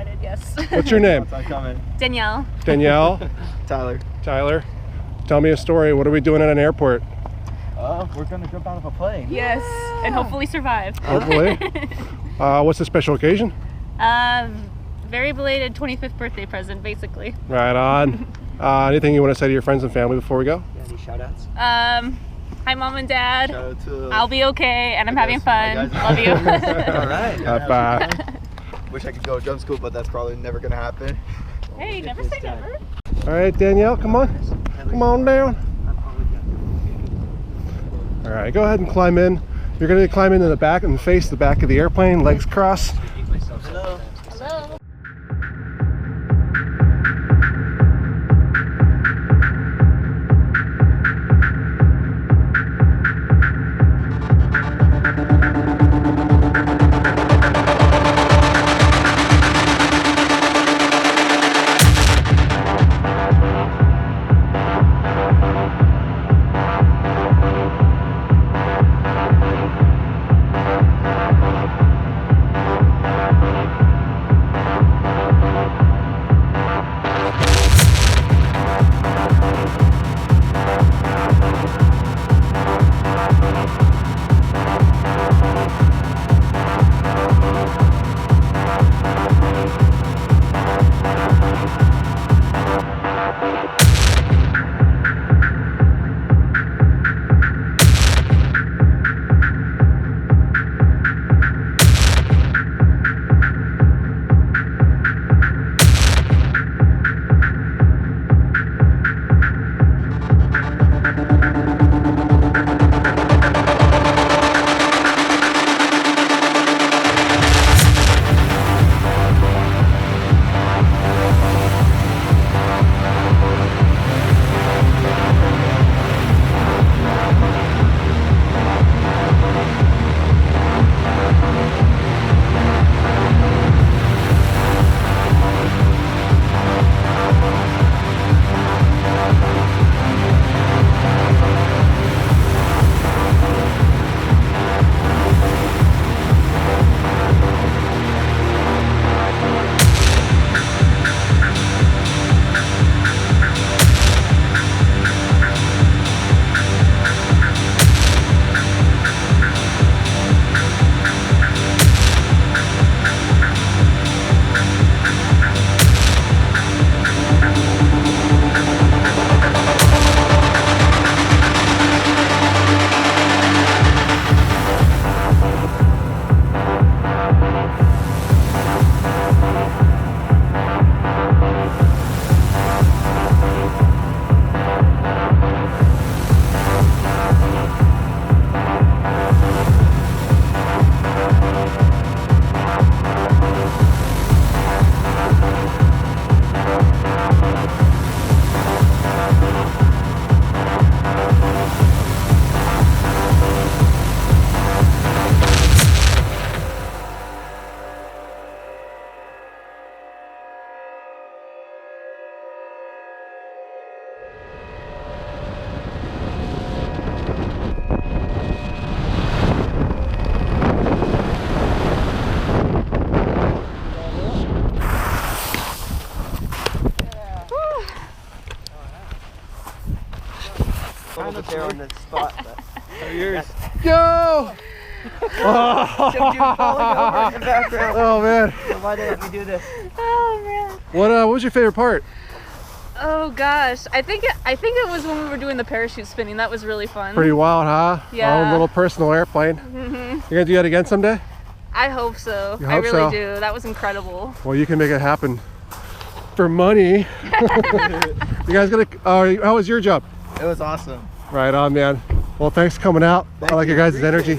excited, yes. What's your name? Danielle. Danielle? Tyler. Tyler? Tell me a story. What are we doing at an airport? We're gonna jump out of a plane. Yes, and hopefully survive. Hopefully. What's the special occasion? Very belated 25th birthday present, basically. Right on. Anything you want to say to your friends and family before we go? Yeah, any shout outs? Hi, Mom and Dad. Shout out to, I'll be okay, and I'm having fun. Love you. All right. Bye. Wish I could go to jump school, but that's probably never gonna happen. Hey, never say never. All right, Danielle, come on. Come on down. All right, go ahead and climb in. You're going to climb into the back and face the back of the airplane, legs crossed. Hello. Hello. Kind of there on this spot. Yours. Go! Oh man. So why they let me do this? Oh man. What was your favorite part? Oh gosh, I think it was when we were doing the parachute spinning. That was really fun. Pretty wild, huh? Yeah. Our own little personal airplane. You're gonna do that again someday? I hope so. You I hope really so? do. That was incredible. Well, you can make it happen for money. You guys gonna? How was your job? It was awesome. Right on, man. Well, thanks for coming out. I like your guys' energy.